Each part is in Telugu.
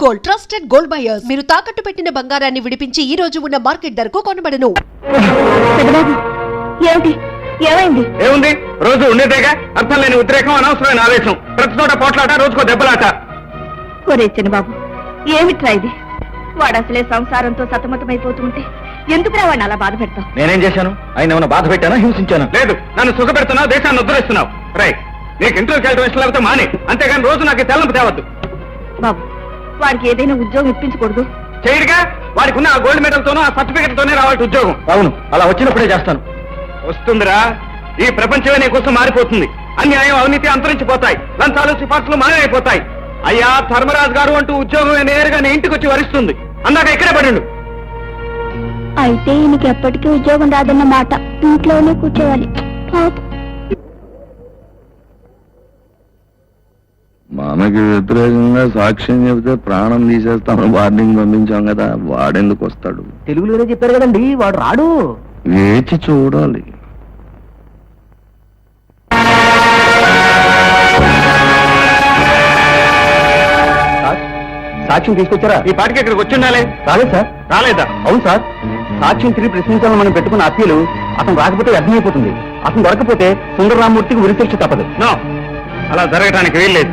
Gold, trusted gold buyers. మీరు తాకట్టు పెట్టిన బంగారాన్ని విడిపించి ఈ రోజు ఉన్న మార్కెట్ ధరకు కొనబడను. ఏమైంది? ఏముంది, రోజు ఉండేదేగా. అర్థం లేని ఉద్రేకం, అనవసరమైన ఆవేశం, ప్రతి చోట పోట్లాట, రోజుకో దెబ్బలాట. ఒరే చిన్నబాబు, ఏమిట్రా ఇది? వాడు అసలే సంసారంతో సతమతమైపోతుంటే ఎందుకురా వాడిని అలా బాధ పెడతావు? నేనేం చేశాను? ఆయన ఏమైనా బాధ పెట్టానా, హింసించాను? లేదు, నన్ను సుఖపెడుతున్నావు, దేశాన్ని ఉద్ధరిస్తున్నావు. రైట్, నీకు ఇంటర్వ్యూకి వెళ్ళడం ఇష్టం లేకపోతే మానే, అంతేగాని రోజు నాకు తెల్లంపు తేవద్దు. బాబు, వాడికి ఏదైనా ఉద్యోగం ఇప్పించకూడదు? చేయడుగా. వాడికి ఉన్న ఆ గోల్డ్ మెడల్ తోనూ ఆ సర్టిఫికెట్ తోనే రావాలి ఉద్యోగం. అవును, అలా వచ్చినప్పుడే చేస్తాను. వస్తుందిరా, ఈ ప్రపంచమే నీ కోసం మారిపోతుంది. అన్యాయం, అవినీతి అంతరించిపోతాయి, లంచాలు సిఫార్సులు మాయమైపోతాయి. అయ్యా ధర్మరాజు గారు అంటూ ఉద్యోగం నేరుగా నీ ఇంటికి వచ్చి వరిస్తుంది. అందాక ఇక్కడే పడిండు. అయితే ఈయనకి ఎప్పటికీ ఉద్యోగం రాదన్న మాట. ఇంట్లోనే కూర్చోవాలి. మనకి వ్యతిరేకంగా సాక్ష్యం చెబితే ప్రాణం తీసేస్తామని వార్నింగ్ పంపించాం కదా, వాడెందుకు వస్తాడు? తెలుగులోనే చెప్పారు కదండి, వాడు రాడు. వేచి చూడాలి. సాక్ష్యం తీసుకొచ్చారా? ఈ పాటికి ఇక్కడికి వచ్చి ఉండాలి. రాలేదు సార్. రాలేదా? అవును సార్, సాక్ష్యం తిరిగి ప్రశ్నించాలని మనం పెట్టుకున్న అప్పీలు అతను రాకపోతే వ్యర్థమైపోతుంది. అతను దొరకపోతే సుందరరామూర్తికి ఉరిశిక్ష తప్పదు. నో, అలా జరగటానికి వీల్లేదు.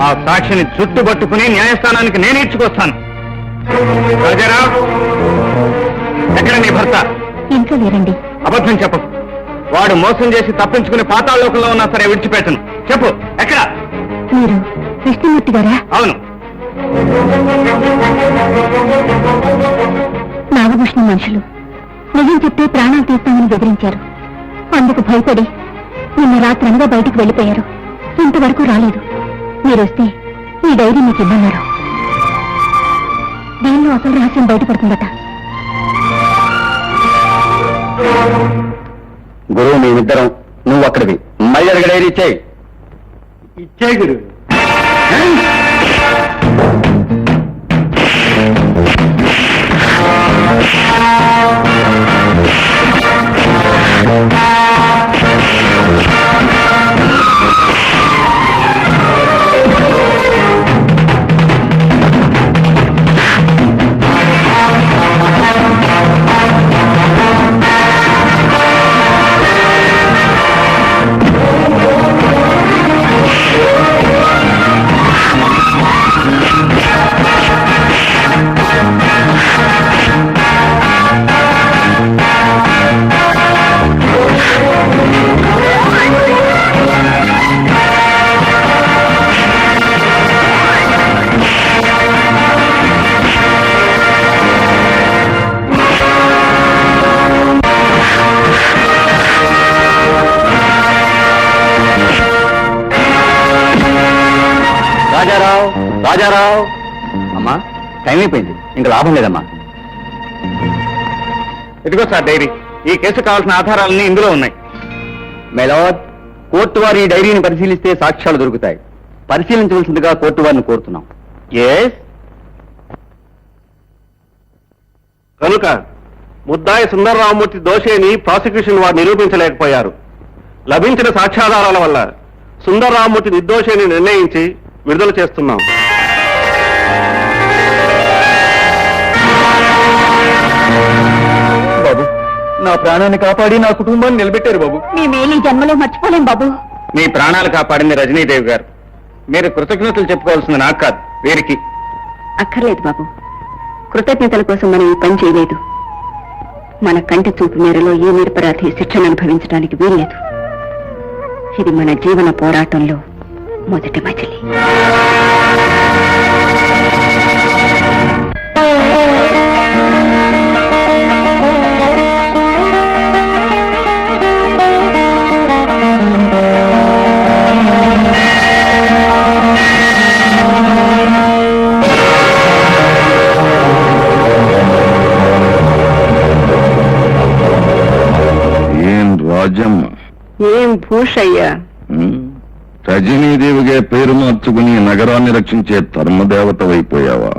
ఆ సాక్షిని చుట్టుపట్టుకుని న్యాయస్థానానికి నేను ఇచ్చుకొస్తాను. రాజారావు, ఎక్కడ నీ భర్త? ఇంట్లో లేరండి. అబద్ధం చెప్పు. వాడు మోసం చేసి తప్పించుకుని పాతాళలోకంలో ఉన్నా సరే విడిచిపెట్టను. చెప్పు, ఎక్కడ? మీరు కృష్ణమూర్తి గారా? అవును. నాగభూషణ మనుషులు నిజం చెప్తే ప్రాణాలు తీస్తామని బెదిరించారు. అందుకు భయపడి నిన్న రాత్రనగా బయటకు వెళ్ళిపోయారు. ఇంతవరకు రాలేదు. మీరొస్తే ఈ డైరీ మీకు ఇవ్వన్నారు. దీనిలో అసలు రహస్యం బయటపడుతుందట. గురువు మేమిద్దరం, నువ్వు అక్కడివి. మళ్ళీ అడిగ డైరీ ఇచ్చేయి. ఇచ్చే గురు. రాజారావు, అమ్మా టైం అయిపోయింది, ఇంకా లాభం లేదమ్మా. ఇదిగో సార్ డైరీ. ఈ కేసు కావాల్సిన ఆధారాలన్నీ ఇందులో ఉన్నాయి. మేలాడ్, కోర్టు వారి ఈ డైరీని పరిశీలిస్తే సాక్ష్యాలు దొరుకుతాయి. పరిశీలించవలసిందిగా కోర్టు వారిని కోరుతున్నాం. కనుక ముద్దాయి సుందరరామూర్తి దోషిని ప్రాసిక్యూషన్ వారు నిరూపించలేకపోయారు. లభించిన సాక్ష్యాధారాల వల్ల సుందరరామూర్తి నిర్దోషిని నిర్ణయించి విడుదల చేస్తున్నాం. బాబు, నా ప్రాణాన్ని కాపాడి నా కుటుంబాన్ని నిలబెట్టారు బాబు. మీ మేలు జన్మలో మర్చిపోలేం బాబు. మీ ప్రాణాలు కాపాడింది రజనీదేవి గారు. మీరు కృతజ్ఞతలు చెప్పుకోవాల్సింది నాకు కాదు, వీరికి. అక్కర్లేదు బాబు, కృతజ్ఞతల కోసం మనం ఈ పని చేయలేదు. మన కంటి చూపు మేరలో ఏ నిరపరాధి శిక్షను అనుభవించడానికి వీల్లేదు. ఇది మన జీవన పోరాటంలో మొదటి మజిలీ. ఏం రాజమ్మ, ఏం భూషయ్యా, రజనీదేవిగా పేరు మార్చుకుని నగరాన్ని రక్షించే ధర్మదేవతవైపోయావా?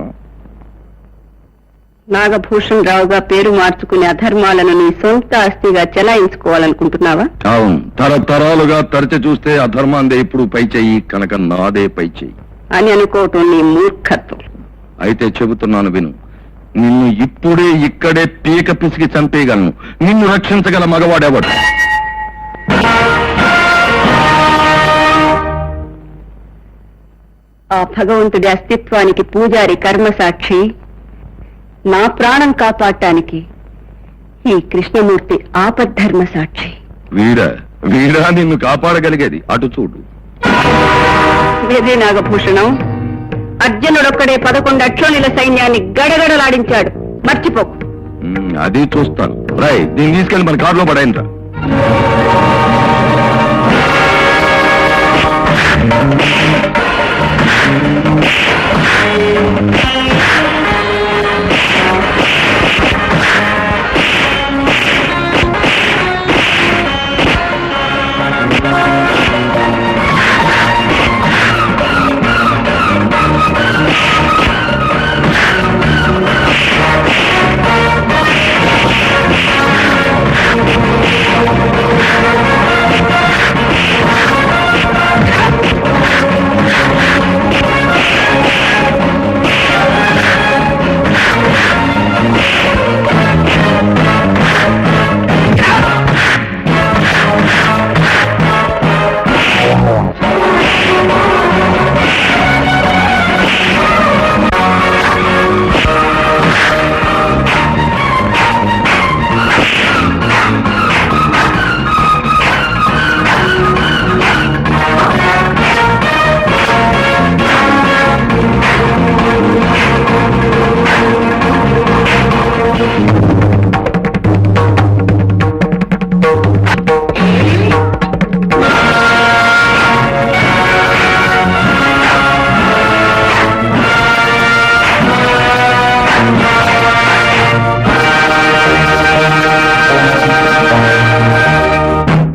నాగభూషణ్ రావుగా పేరు మార్చుకునే అధర్మాలను నీ సొంత ఆస్తిగా చెలాయించుకోవాలనుకుంటున్నావా? అవును, తరతరాలుగా తరచి చూస్తే అధర్మాందే ఇప్పుడు పై చెయ్యి, కనుక నాదే పై చెయ్యి అని అనుకోవటం నీ మూర్ఖత్వం. అయితే చెబుతున్నాను విను. నిన్ను ఇప్పుడే ఇక్కడే పీక పిసికి చంపేయగలను. నిన్ను రక్షించగల మగవాడెవడు? ఆ భగవంతుడి అస్తిత్వానికి పూజారి కర్మసాక్షి, నా ప్రాణం కాపాడటానికి ఈ కృష్ణమూర్తి ఆపద్ధర్మ సాక్షి. వీడా నిన్ను కాపాడగలిగేది? అటు చూడు. నిజే నాగభూషణం, అర్జునుడొక్కడే 11 అక్షోణిల సైన్యాన్ని గడగడలాడించాడు, మర్చిపోకు. అది చూస్తాను. రాయ్, దీన్ని తీసుకెళ్ళి మన కారులో పడాయంట.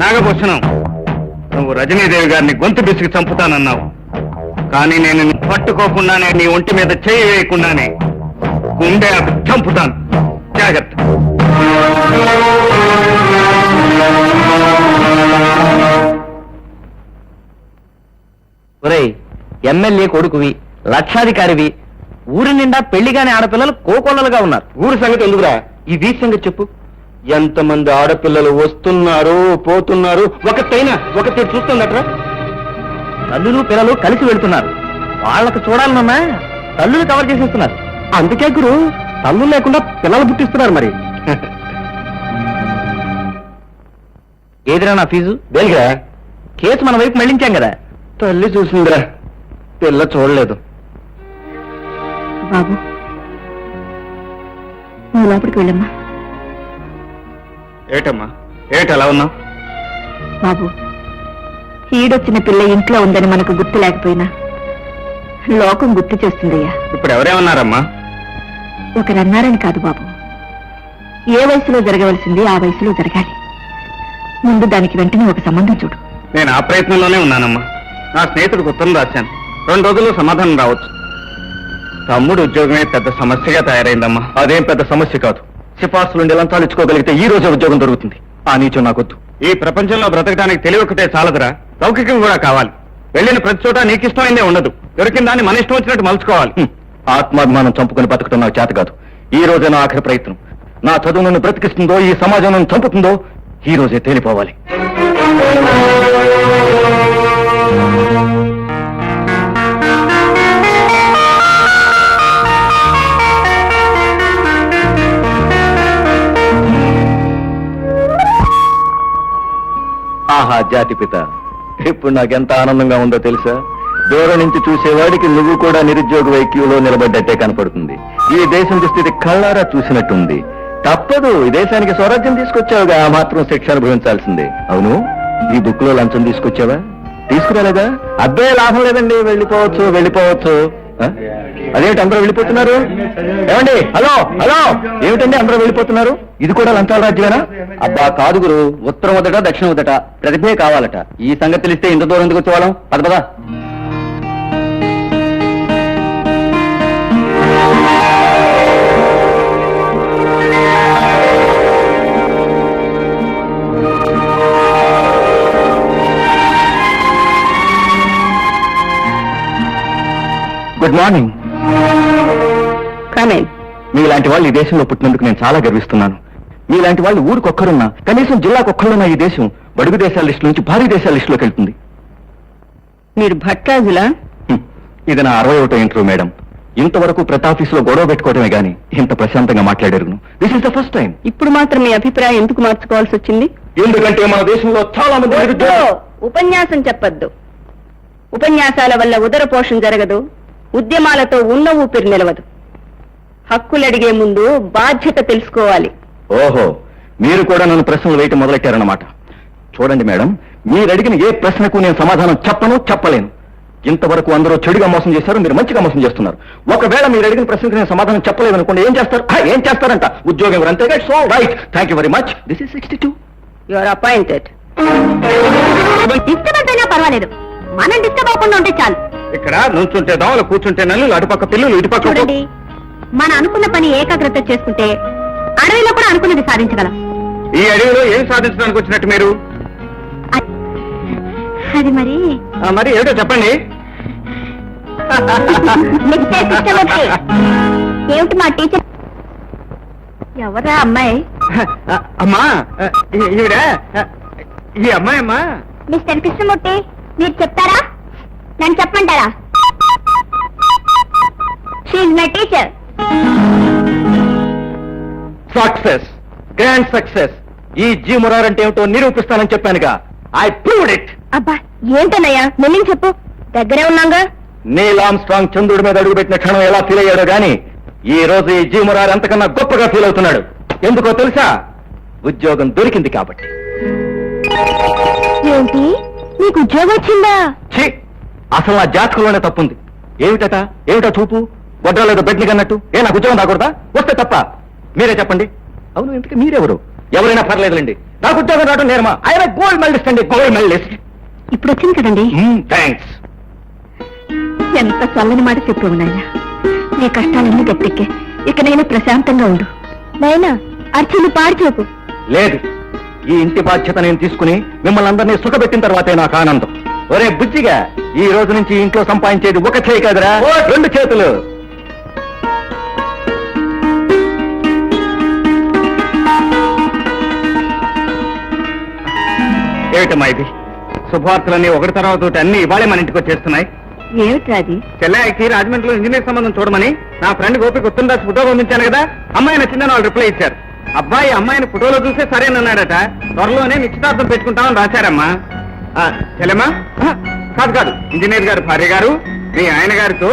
నాగభూషణం, నువ్వు రజనీదేవి గారిని గొంతు బిసికి చంపుతానన్నావు. కానీ నేను నిన్ను పట్టుకోకుండానే, నీ ఒంటి మీద చేయి వేయకుండానే గుండె చంపుతాను. జాగ్రత్త. ఒరేయ్, ఎమ్మెల్యే కొడుకువి, లక్షాధికారివి, ఊరి నిండా పెళ్లిగాని ఆడపిల్లలు కోకొల్లలుగా ఉన్నారు. ఊరి సంగతి ఎందుకురా, ఈ వీధి సంగతి చెప్పు. ఎంతమంది ఆడపిల్లలు వస్తున్నారు, పోతున్నారు. ఒకటి చూస్తుందట్రా. తల్లులు పిల్లలు కలిసి వెళ్తున్నారు. వాళ్ళకు చూడాలన్నా తల్లులు కవర్ చేసేస్తున్నారు. అందుకే గురు, తల్లు లేకుండా పిల్లలు పుట్టిస్తున్నారు. మరి ఏదిరా నా ఫీజు? దేనిగా? కేసు మన వైపు మళ్ళించాం కదా. తల్లి చూసిందిరా, పిల్ల చూడలేదు. బాబు, నువ్వు లోపలికి వెళ్ళమ్మా. ఏటమ్మా, ఏటలా ఉన్నావు? బాబు, ఈడొచ్చిన పిల్ల ఇంట్లో ఉందని మనకు గుర్తు లేకపోయినా లోకం గుర్తు చేస్తుందయ్యా. ఇప్పుడు ఎవరేమన్నారమ్మా? ఒకరన్నారని కాదు బాబు, ఏ వయసులో జరగవలసింది ఆ వయసులో జరగాలి. ముందు దానికి వెంటనే ఒక సంబంధం చూడు. నేను ఆ ప్రయత్నంలోనే ఉన్నానమ్మా. నా స్నేహితుడికి ఉత్తరం రాశాను. 2 రోజుల్లో సమాధానం రావచ్చు. తమ్ముడు ఉద్యోగమే పెద్ద సమస్యగా తయారైందమ్మా. అదేం పెద్ద సమస్య కాదు. సిఫార్సులు లంచాలు ఇచ్చుకోగలిగితే ఈ రోజే ఉద్యోగం దొరుకుతుంది. ఆ నీచం నాకొద్దు. ఈ ప్రపంచంలో బ్రతకడానికి తెలివి ఒకటే చాలదురా, లౌకికం కూడా కావాలి. వెళ్ళిన ప్రతి చోట నీకు ఇష్టమైందే ఉండదు. దొరికిన దాన్ని మన ఇష్టం వచ్చినట్టు మలుచుకోవాలి. ఆత్మాభిమానం చంపుకుని బతకడం నాకు చేత కాదు. ఈ రోజే నా ఆఖరి ప్రయత్నం. నా చదువు నన్ను బ్రతికిస్తుందో, ఈ సమాజం నన్ను చంపుతుందో ఈ రోజే తేలిపోవాలి. ఆహా జాతిపిత, ఇప్పుడు నాకెంత ఆనందంగా ఉందో తెలుసా? దూరం నుంచి చూసేవాడికి నువ్వు కూడా నిరుద్యోగ క్యూలో నిలబడ్డట్టే కనపడుతుంది. ఈ దేశం దుస్థితి కళ్ళారా చూసినట్టుంది. తప్పదు, ఈ దేశానికి స్వరాజ్యం తీసుకొచ్చావుగా, ఆ మాత్రం శిక్ష అనుభవించాల్సిందే. అవును, ఈ బుక్ లో లంచం తీసుకొచ్చావా? తీసుకురాలేదా? అబ్బే లాభం లేదండి, వెళ్ళిపోవచ్చు. అదేమిటి అందరూ వెళ్ళిపోతున్నారు? ఏమండి, హలో హలో, ఏమిటండి అందరూ వెళ్ళిపోతున్నారు? ఇది కూడా లంచాల రాజ్యమేనా? అబ్బా కాదు గురు, ఉత్తరం వద్దట దక్షిణం వద్దట, ప్రతిభే కావాలట. ఈ సంగతి తెలిస్తే ఇంత దూరం ఎందుకు వచ్చేవాళ్ళం? పద. Good morning. కామేన్. మీలాంటి వాళ్ళు ఈ దేశంలో పుట్టినందుకు నేను చాలా గర్విస్తున్నాను. మీలాంటి వాళ్ళు ఊరికొక్కరున్నా, కనీసం జిల్లాకొక్కరున్నా ఈ దేశం బడుగు దేశాల లిస్టు నుంచి భారీ దేశాల లిస్టులోకి వెళ్తుంది. మీరు భట్రాజులా? ఇది నా 61వ ఇంటర్వ్యూ మేడం. ఇంతవరకు ప్రతి ఆఫీసులో గొడవ పెట్టుకోవడమే గానీ ఇంత ప్రశాంతంగా మాట్లాడారు. This is the first time. ఇప్పుడు మాత్రం మీ అభిప్రాయం ఎందుకు మార్చుకోవాల్సి వచ్చింది? ఎందుకంటే మన దేశంలో చాలా మంది నిరుద్యోగులు- ఉపన్యాసం చెప్పొద్దు. ఉపన్యాసాల వల్ల ఉదర పోషణ జరగదు, ఉద్యమాలతో ఉన్న ఊపిరి నిలవదు. హక్కులు అడిగే ముందు బాధ్యత తెలుసుకోవాలి. ఓహో, మీరు కూడా నన్ను ప్రశ్నలు వేయటం మొదలెట్టారన్నమాట. చూడండి మేడం, మీరు అడిగిన ఏ ప్రశ్నకు నేను సమాధానం చెప్పలేను. ఇంతవరకు అందరూ చెడుగా మోసం చేశారు, మీరు మంచిగా మోసం చేస్తున్నారు. ఒకవేళ మీరు అడిగిన ప్రశ్నకు నేను సమాధానం చెప్పలేదు అనుకోండి, ఏం చేస్తారంట? ఉద్యోగం ఎవరు, అంతేగా? So right, thank you very much. This is 62. You are appointed. Disturbance అయినా పర్వాలేదు, మనం డిస్టర్బ్ అవ్వకుండా ఉంటే చాలు. ఇక్కడ నుంచుంటే దోమలు, కూర్చుంటే నల్లు, అటుపక్క పిల్లలు, ఇటుపక్క చూడండి, మన అనుకున్న పని ఏకాగ్రత చేసుకుంటే అడవిలో కూడా అనుకున్నది సాధించగలం. ఈ అడవిలో ఏం సాధించడానికి వచ్చినట్టు మీరు? అది మరి మరి ఏదో చెప్పండి. మిస్టర్ కృష్ణమూర్తి, ఏమిటి మా టీచర్? ఎవరా అమ్మాయి? అమ్మా, ఈవిడ ఈ అమ్మాయి అమ్మా. మిస్టర్ కృష్ణమూర్తి, మీరు చెప్తారా నన్ను చెప్పమంటారా? She my teacher. Success, grand success. ఈ జీ మురార్ అంటే ఏమిటో నిరూపిస్తానని చెప్పానుగా. I proved it. అబ్బా ఏంటన్నయ్యా, మెల్లింగ్ చెప్పు, దగ్గరే ఉన్నాగా. నీల్ ఆమ్స్ట్రాంగ్ చంద్రుడి మీద అడుగుపెట్టిన క్షణం ఎలా ఫీల్ అయ్యాడో గాని ఈ రోజు ఈ జీ మురార్ అంతకన్నా గొప్పగా ఫీల్ అవుతున్నాడు. ఎందుకో తెలుసా? ఉద్యోగం దొరికింది కాబట్టి. ఏంటి, నీకు ఉద్యోగం వచ్చిందా? ఛీ, అసలు నా జాతకంలోనే తప్పుంది. ఏమిటా చూపు? గొడ్రాలేదో బెడ్ని కన్నట్టు. నాకు ఉద్యోగం రాకూడదా? వస్తే తప్ప? మీరే చెప్పండి. అవును, ఇంతకీ మీరెవరు? ఎవరైనా పర్లేదులేండి, నాకు ఉద్యోగం రావడం నేరమా? ఆయన గోల్డ్ మెడలిస్ట్ అండి, గోల్డ్ మెడలిస్ట్. ఇప్పుడు వచ్చింది కదండి. థ్యాంక్స్. ఎంత చల్లని మాట చెప్పు నాయనా. నీ కష్టాలన్నీ గట్టెక్కే, ఇక నేను ప్రశాంతంగా ఉండు. నాయనా, అర్చుని పాడు చూపు. లేదు, ఈ ఇంటి బాధ్యత నేను తీసుకుని మిమ్మల్ని అందరినీ సుఖపెట్టిన తర్వాతే నాకు ఆనందం. ఒరే బుజ్జిగా, ఈ రోజు నుంచి ఇంట్లో సంపాదించేది ఒక చేయి కదరా, 2 చేతులు. ఏమిటమ్మా ఇది? శుభవార్తలన్నీ ఒకటి తర్వాత ఒకటి అన్ని ఇవాళే మన ఇంటికి వచ్చేస్తున్నాయి. ఏమిట్రా అది? చెల్లాయికి రాజమండ్రిలో ఇంజనీర్ సంబంధం చూడమని నా ఫ్రెండ్ గోపి గుర్తుండాల్సి ఫోటో పంపించాను కదా, అమ్మాయి నచ్చిందని వాళ్ళు రిప్లై ఇచ్చారు. అబ్బాయి అమ్మాయిని ఫోటోలో చూస్తే సరేనన్నాడట. త్వరలోనే నిశ్చితార్థం పెట్టుకుంటామని రాశారమ్మా. చెల్లెమ్మా, కాదు, ఇంజనీర్ గారు భార్య గారు మీ ఆయన గారితో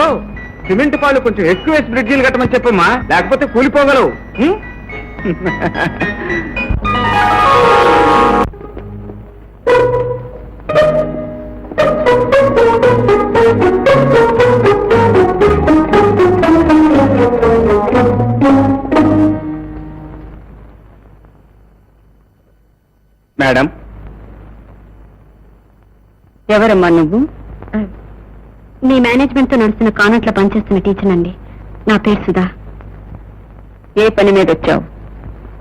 సిమెంట్ పాలు కొంచెం ఎక్కువ వేసి బ్రిడ్జీలు కట్టమని చెప్పమ్మా, లేకపోతే కూలిపోగలవు. మేడం, ఎవరమ్మా నువ్వు? మీ మేనేజ్మెంట్ తో నడుస్తున్న కాన్వెంట్ లో పనిచేస్తున్న టీచర్ అండి. నా పేరు సుధా. ఏ పని మీద వచ్చావు?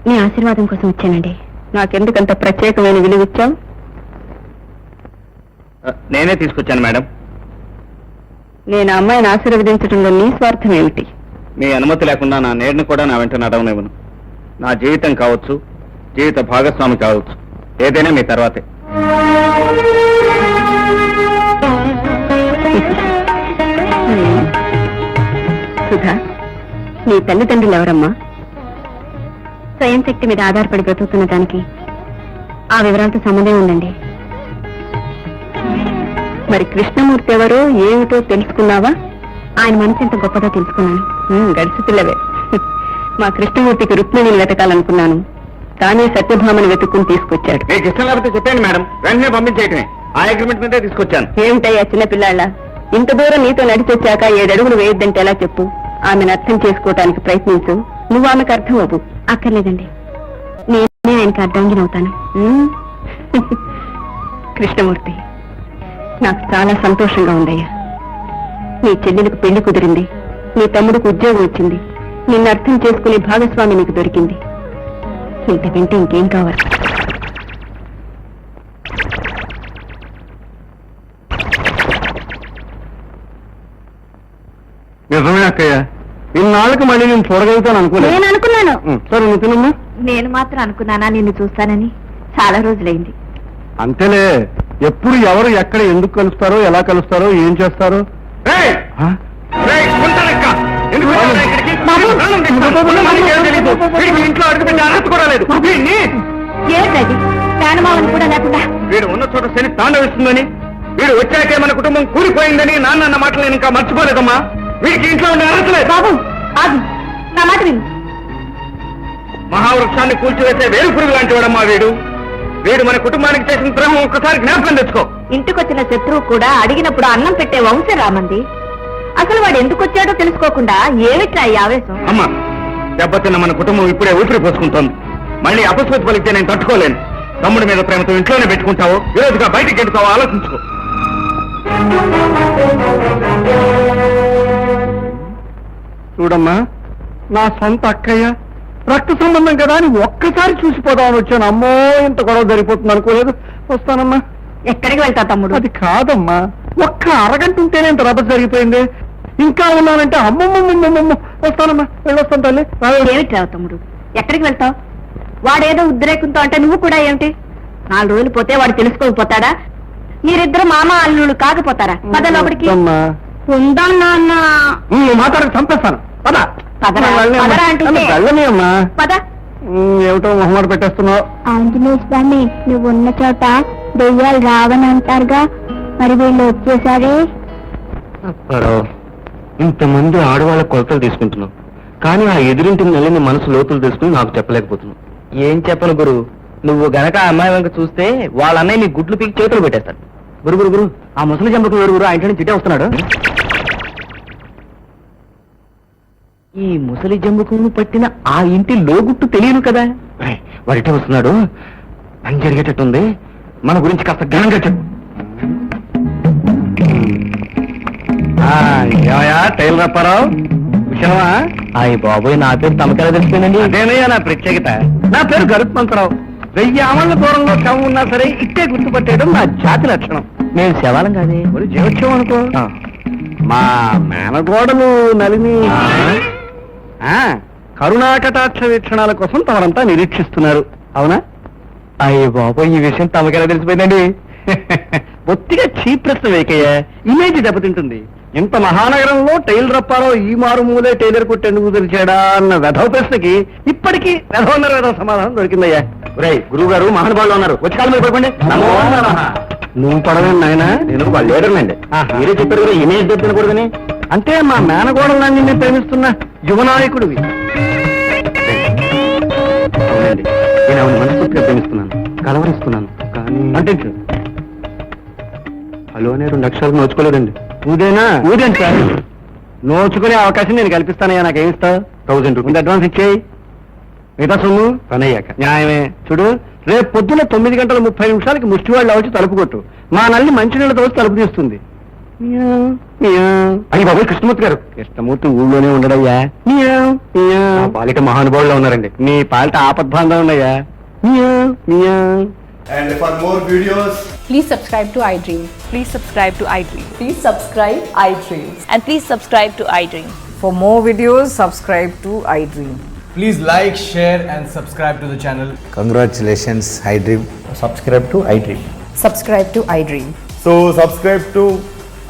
మీ ఆశీర్వాదం కోసం వచ్చానండి. నాకెందుకంత ప్రత్యేకమైన విలువ ఇచ్చావు? నేనే తీసుకొచ్చాను మేడం. నేను అమ్మాయిని ఆశీర్వదించడంలో నీ స్వార్థం ఏమిటి? మీ అనుమతి లేకుండా నా నేడును కూడా నా వెంట నడవనివ్వను. నా జీవితం కావచ్చు, జీవిత భాగస్వామి కావచ్చు, ఏదైనా మీ తర్వాతే. సుధా, నీ తల్లిదండ్రులు ఎవరమ్మా? స్వయం శక్తి మీద ఆధారపడి బ్రతుకుతున్న దానికి ఆ వివరాలతో సంబంధం ఉందండి. మరి కృష్ణమూర్తి ఎవరో ఏమిటో తెలుసుకున్నావా? ఆయన మనసు ఎంత గొప్పదో తెలుసుకున్నాను. గడిచి పిల్లవే. మా కృష్ణమూర్తికి రుక్మిణిని వెతకాలనుకున్నాను, కానీ సత్యభామని వెతుక్కుని తీసుకొచ్చాడు. మీకు ఇష్టం లేకపోతే చెప్పండి మేడం, వెంటనే పంపించేయటమే. ఆ అగ్రిమెంట్ మీదే తీసుకొచ్చాను. ఏమిటయ్యా చిన్నపిల్లాళ్ళ, ఇంత దూరం నీతో నడిచొచ్చాక 7 అడుగులు వేయొద్దంటే ఎలా చెప్పు? ఆమెను అర్థం చేసుకోవటానికి ప్రయత్నించు, నువ్వు ఆమెకు అర్థం అవ్వు. అక్కర్లేదండి, నేనే ఆయనకి అర్ధాంగినవుతాను. కృష్ణమూర్తి, నాకు చాలా సంతోషంగా ఉందయ్యా. నీ చెల్లెలకు పెళ్లి కుదిరింది, నీ తమ్ముడికి ఉద్యోగం వచ్చింది, నిన్ను అర్థం చేసుకునే భాగస్వామి నీకు దొరికింది. ఇంతకంటే ఇంకేం కావాలి? నిజమే అక్కయ్య, ఇన్నాళ్ళకి మళ్ళీ నేను చూడగలుగుతాను అనుకోలేదు. నేను అనుకున్నాను. సరే నువ్వు తినమ్మా. నేను మాత్రం అనుకున్నానా నిన్ను చూస్తానని? చాలా రోజులైంది. అంతేలే, ఎప్పుడు ఎవరు ఎక్కడ ఎందుకు కలుస్తారో, ఎలా కలుస్తారో, ఏం చేస్తారో. ఇంట్లో అడుగుపెట్టి అర్హత కూడా లేదు. ఏంటది? మేనమావని కూడా లేకుండా వీడు ఉన్న చోట శని తాండవిస్తుందని, వీడు వచ్చాకే మన కుటుంబం కూలిపోయిందని నాన్న అన్న మాటలు నేను ఇంకా మర్చిపోలేదమ్మా. వీడికి ఇంట్లో ఉండే అర్హత లేదు. బాబు ఆగు, నా మాట విను. మహావృక్షాన్ని కూల్చివేసే వేరు పురుగు లాంటి వాడమ్మా వీడు. వీడు మన కుటుంబానికి చేసిన ద్రోహం ఒక్కసారి జ్ఞాపకం తెచ్చుకో. ఇంటికొచ్చిన శత్రువు కూడా అడిగినప్పుడు అన్నం పెట్టే వంశం రామంది. అసలు వాడు ఎందుకు వచ్చాడో తెలుసుకోకుండా ఏమిట్రా ఈ ఆవేశం? అమ్మా, దెబ్బతిన్న మన కుటుంబం ఇప్పుడే ఊపిరి పోసుకుంటోంది. మళ్ళీ అపస్మృతి పలికితే నేను తట్టుకోలేను. తమ్ముడి మీద ప్రేమతో ఇంట్లోనే పెట్టుకుంటావో, విరోధిగా బయటికి గెలుతావో ఆలోచించుకో. చూడమ్మా, నా సొంత అక్కయ్య, రక్త సంబంధం కదా అని ఒక్కసారి చూసిపోదామని వచ్చాను. అమ్మో, ఇంత గొడవ జరిగిపోతుంది అనుకోలేదు. వస్తానమ్మా. ఎక్కడికి వెళ్తా తమ్ముడు? అది కాదమ్మా, ఒక్క అరగంట ఉంటేనే ఇంత రభస జరిగిపోయింది. ఇంకా ఉన్నానంటే అమ్మమ్మమ్మమ్మమ్మ. వస్తానమ్మా, వెళ్ళొస్తాను తల్లి. ఏమిట్రా తమ్ముడు, ఎక్కడికి వెళ్తావు? వాడేదో ఉద్రేకంతో అంటే నువ్వు కూడా ఏమిటి? 4 రోజులు పోతే వాడు తెలుసుకోకపోతాడా? మీరిద్దరు మామ అల్లుళ్ళు కాకపోతారా? పద లోపలికి. ఉందా నాన్న? మాట్లాడక చంపేస్తాను. పద. పదరా, పదరా అంటుంటే. వెళ్ళని అమ్మా. పద. ఏమిటో మొహమాట పెట్టేస్తున్నావు. ఆంజనేయ స్వామి, నువ్వు ఉన్న చోట దెయ్యాలు రావని అంటారుగా, మరి వీళ్ళు వచ్చేసారే. ఇంతమంది ఆడవాళ్ళ కొలతలు తీసుకుంటున్నావు, కానీ ఆ ఎదురింటి నెలని మనసు లోతులు తీసుకుని నాకు చెప్పలేకపోతున్నావు. ఏం చెప్పను గురు, నువ్వు గనక ఆ అమ్మాయి వంక చూస్తే వాళ్ళ అన్నయ్య నీ గుడ్లు పీకి చేతులు పెట్టేస్తాడు. గురు గురు గురు, ఆ ముసలి జంపకు ఎవరు గురు? ఆ ఇంటి నుంచి ఇటే వస్తున్నాడు. ఈ ముసలి జంబుకును పట్టిన ఆ ఇంటి లోగుట్టు తెలియను కదా. వాడిటే వస్తున్నాడు. పని జరిగేటట్టుంది. మన గురించి కాస్త జ్ఞానంగా చెప్పు. టైలర్ అప్పారావు, విషయమా? అయ్య బాబోయ్, నా పేరు తమకెలా తెలిసిపోయిందండి? అదేనయ్యా నా ప్రత్యేకత. నా పేరు గరుత్మంతరావు. 1000 ఆమళ్ళ దూరంలో శవం ఉన్నా సరే ఇట్టే గుర్తుపట్టేయడం నా జాతి లక్షణం. నేను శవాలం కాదే, మరి జీవోత్సవం అనుకో. మా మేనగోడలు నలిని కరుణాకటాక్ష వీక్షణాల కోసం తమరంతా నిరీక్షిస్తున్నారు, అవునా? అయ్య బాబోయ్, ఈ విషయం తమకెలా తెలిసిపోయిందండి? బొత్తిగా చీప్ ప్రశ్న వేకయ్యా, ఇమేజ్ దెబ్బతింటుంది. ఇంత మహానగరంలో టైలర్ అప్పారావు ఈ మారుమూలే టైలర్ కొట్టేందుకు తెలిసాడా అన్న వెధవ ప్రశ్నకి ఇప్పటికీ వెధవ సమాధానం దొరికిందయ్యా. ఒరేయ్, గురువు గారు మహానుభావులు ఉన్నారు, వచ్చి కాలం మీద పడుకోండి. నువ్వు పడవేం నాయన, నేను వాళ్ళ లీడర్నండి. మీరే చెప్పారు కదా ఇమేజ్ దెబ్బతినకూడదని. అంటే మా మేనగోడలు నిన్ను ప్రేమిస్తున్న యువనాయకుడివి. అవునండి, నేను ఆవిడ మనస్ఫూర్తిగా ప్రేమిస్తున్నాను, కలవరిస్తున్నాను. కానీ అంటే హలో అనే 2 అక్షరాలు నోచుకోలేదండి. ఊదేనా? ఊదేంటి సార్, నోచుకునే అవకాశం నేను కల్పిస్తానయ్యా. నాకేమి ఇస్తావు? 1000 రూపీస్ అడ్వాన్స్ ఇచ్చేయి, మిగతా సొమ్ము పనయ్యాక. న్యాయమే. చూడు, రేపు పొద్దున్న 9:30 ముష్టివాళ్ళు వచ్చి తలుపు కొట్టు. మా నల్లి మంచినీళ్ళతో వచ్చి తలుపు తీస్తుంది. అయ్యి బాబు, కృష్ణమూర్తి గారు. కృష్ణమూర్తి ఊళ్ళోనే ఉండడయ్యా. పాలిట మహానుభావుల్లో ఉన్నారండి. మీ పాలిట ఆపద్బాంధం ఉన్నాయా. And for more videos, Please subscribe to iDream. Please subscribe to iDream. Please subscribe iDream. And please subscribe to iDream. For more videos, subscribe to iDream. please like, share and subscribe to the channel. Congratulations, iDream. Subscribe to iDream. Subscribe to iDream. So subscribe to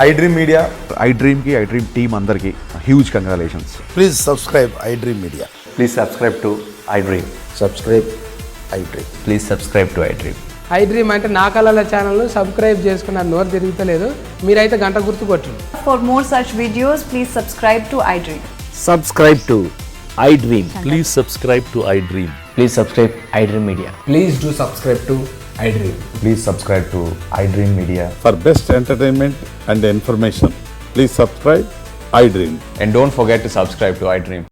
iDream Media. iDream ki iDream team andarki huge congratulations. Please subscribe iDream Media. Please subscribe to iDream. Subscribe iDream. Please subscribe to iDream. iDream అంటే నా కళల ఛానల్ సబ్స్క్రైబ్ చేసుకున్న నోరు తిరుగుతలేదు. మీరైతే గంట గుర్తు కొట్టండి. For more such videos, please subscribe to iDream. Subscribe to iDream. Please subscribe to iDream. Please subscribe iDream Media. Please do subscribe to iDream. Please subscribe to iDream Media. For best entertainment and information, please subscribe iDream. And don't forget to subscribe to iDream.